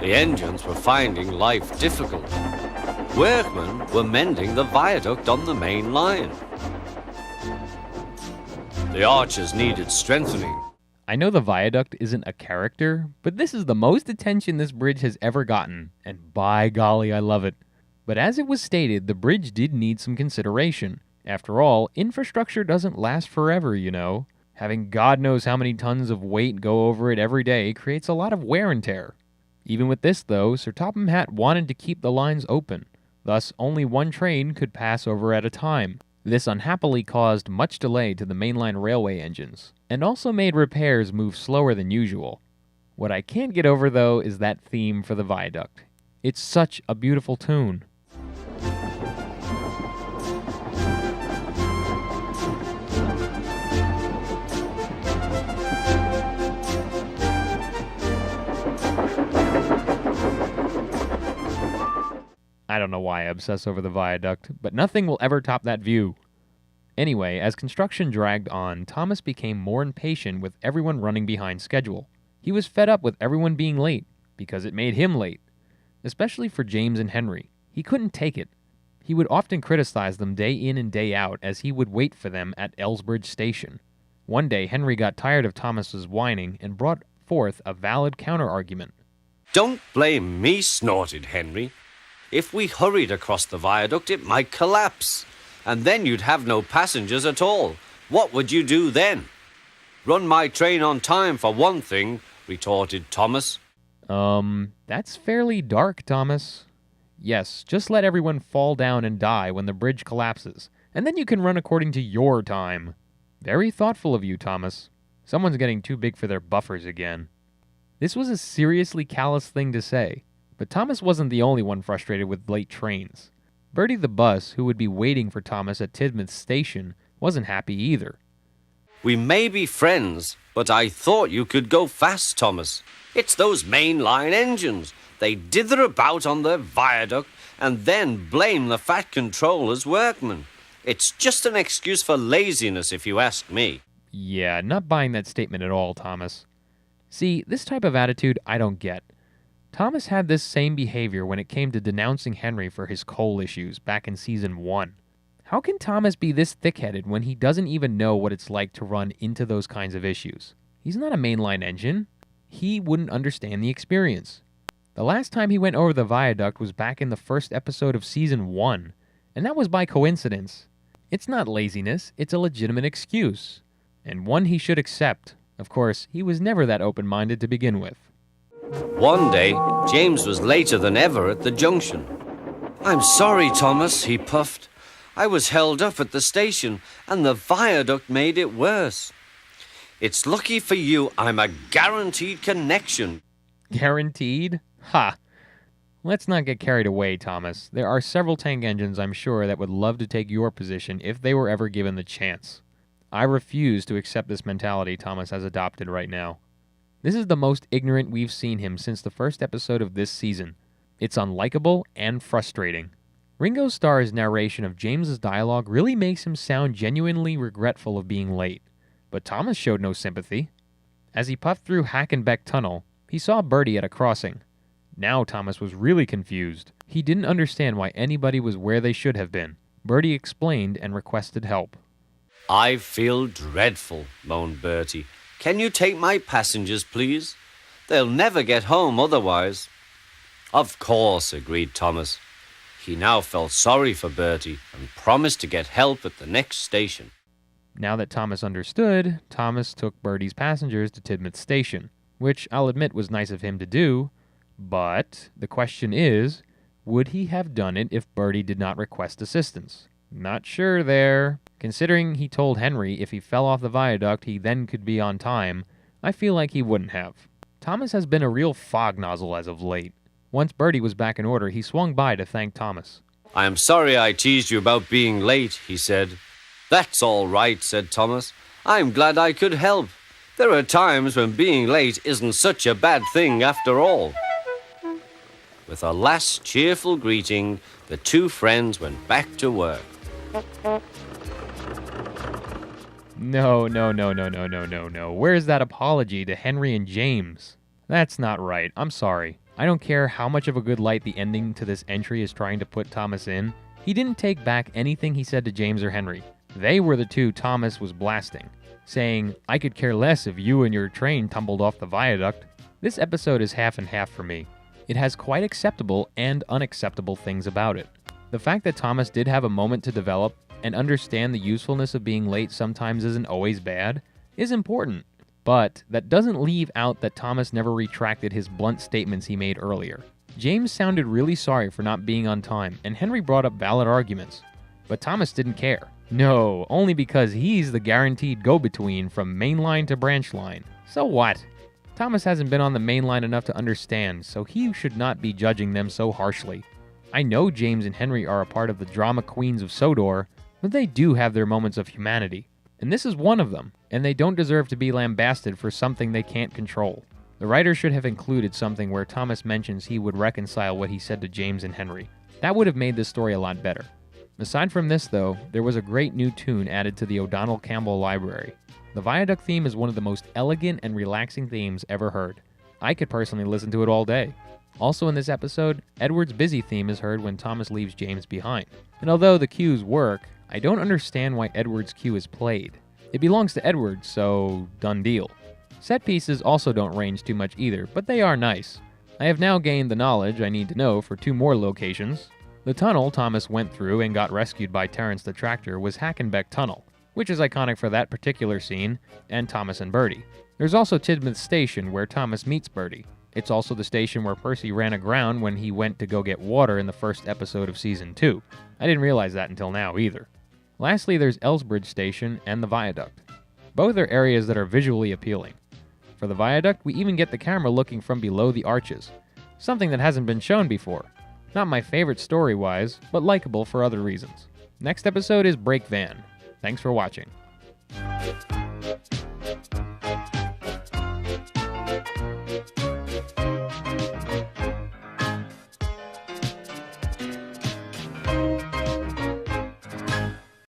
The engines were finding life difficult. Workmen were mending the viaduct on the main line. The arches needed strengthening. I know the viaduct isn't a character, but this is the most attention this bridge has ever gotten, and by golly, I love it. But as it was stated, the bridge did need some consideration. After all, infrastructure doesn't last forever, you know. Having God knows how many tons of weight go over it every day creates a lot of wear and tear. Even with this, though, Sir Topham Hatt wanted to keep the lines open. Thus, only one train could pass over at a time. This unhappily caused much delay to the mainline railway engines, and also made repairs move slower than usual. What I can't get over, though, is that theme for the viaduct. It's such a beautiful tune. I don't know why I obsess over the viaduct, but nothing will ever top that view. Anyway, as construction dragged on, Thomas became more impatient with everyone running behind schedule. He was fed up with everyone being late, because it made him late. Especially for James and Henry. He couldn't take it. He would often criticize them day in and day out as he would wait for them at Elsbridge Station. One day, Henry got tired of Thomas's whining and brought forth a valid counter-argument. Don't blame me, snorted Henry. If we hurried across the viaduct, it might collapse, and then you'd have no passengers at all. What would you do then? Run my train on time, for one thing, retorted Thomas. That's fairly dark, Thomas. Yes, just let everyone fall down and die when the bridge collapses, and then you can run according to your time. Very thoughtful of you, Thomas. Someone's getting too big for their buffers again. This was a seriously callous thing to say. But Thomas wasn't the only one frustrated with late trains. Bertie the bus, who would be waiting for Thomas at Tidmouth Station, wasn't happy either. We may be friends, but I thought you could go fast, Thomas. It's those mainline engines. They dither about on the viaduct and then blame the fat controller's workmen. It's just an excuse for laziness, if you ask me. Yeah, not buying that statement at all, Thomas. See, this type of attitude I don't get. Thomas had this same behavior when it came to denouncing Henry for his coal issues back in Season 1. How can Thomas be this thick-headed when he doesn't even know what it's like to run into those kinds of issues? He's not a mainline engine. He wouldn't understand the experience. The last time he went over the viaduct was back in the first episode of Season 1, and that was by coincidence. It's not laziness, it's a legitimate excuse, and one he should accept. Of course, he was never that open-minded to begin with. One day, James was later than ever at the junction. I'm sorry, Thomas, he puffed. I was held up at the station, and the viaduct made it worse. It's lucky for you I'm a guaranteed connection. Guaranteed? Ha! Let's not get carried away, Thomas. There are several tank engines, I'm sure, that would love to take your position if they were ever given the chance. I refuse to accept this mentality Thomas has adopted right now. This is the most ignorant we've seen him since the first episode of this season. It's unlikable and frustrating. Ringo Starr's narration of James's dialogue really makes him sound genuinely regretful of being late, but Thomas showed no sympathy. As he puffed through Hackenbeck Tunnel, he saw Bertie at a crossing. Now Thomas was really confused. He didn't understand why anybody was where they should have been. Bertie explained and requested help. I feel dreadful, moaned Bertie. Can you take my passengers, please? They'll never get home otherwise. Of course, agreed Thomas. He now felt sorry for Bertie and promised to get help at the next station. Now that Thomas understood, Thomas took Bertie's passengers to Tidmouth Station, which I'll admit was nice of him to do, but the question is, would he have done it if Bertie did not request assistance? Not sure there. Considering he told Henry if he fell off the viaduct he then could be on time, I feel like he wouldn't have. Thomas has been a real fog nozzle as of late. Once Bertie was back in order, he swung by to thank Thomas. I am sorry I teased you about being late, he said. That's all right, said Thomas. I'm glad I could help. There are times when being late isn't such a bad thing after all. With a last cheerful greeting, the two friends went back to work. No. Where's that apology to Henry and James? That's not right. I'm sorry. I don't care how much of a good light the ending to this entry is trying to put Thomas in, he didn't take back anything he said to James or Henry. They were the two Thomas was blasting, saying, "I could care less if you and your train tumbled off the viaduct." This episode is half and half for me. It has quite acceptable and unacceptable things about it. The fact that Thomas did have a moment to develop and understand the usefulness of being late sometimes isn't always bad is important. But that doesn't leave out that Thomas never retracted his blunt statements he made earlier. James sounded really sorry for not being on time, and Henry brought up valid arguments. But Thomas didn't care. No, only because he's the guaranteed go-between from main line to branch line. So what? Thomas hasn't been on the main line enough to understand, so he should not be judging them so harshly. I know James and Henry are a part of the drama queens of Sodor, but they do have their moments of humanity. And this is one of them, and they don't deserve to be lambasted for something they can't control. The writer should have included something where Thomas mentions he would reconcile what he said to James and Henry. That would have made this story a lot better. Aside from this, though, there was a great new tune added to the O'Donnell Campbell library. The viaduct theme is one of the most elegant and relaxing themes ever heard. I could personally listen to it all day. Also in this episode, Edward's busy theme is heard when Thomas leaves James behind. And although the cues work, I don't understand why Edward's cue is played. It belongs to Edward, so done deal. Set pieces also don't range too much either, but they are nice. I have now gained the knowledge I need to know for 2 more locations. The tunnel Thomas went through and got rescued by Terrence the Tractor was Hackenbeck Tunnel, which is iconic for that particular scene, and Thomas and Bertie. There's also Tidmouth Station, where Thomas meets Bertie. It's also the station where Percy ran aground when he went to go get water in the first episode of Season 2. I didn't realize that until now either. Lastly, there's Elsbridge Station and the Viaduct. Both are areas that are visually appealing. For the Viaduct, we even get the camera looking from below the arches, something that hasn't been shown before. Not my favorite story-wise, but likable for other reasons. Next episode is Break Van. Thanks for watching.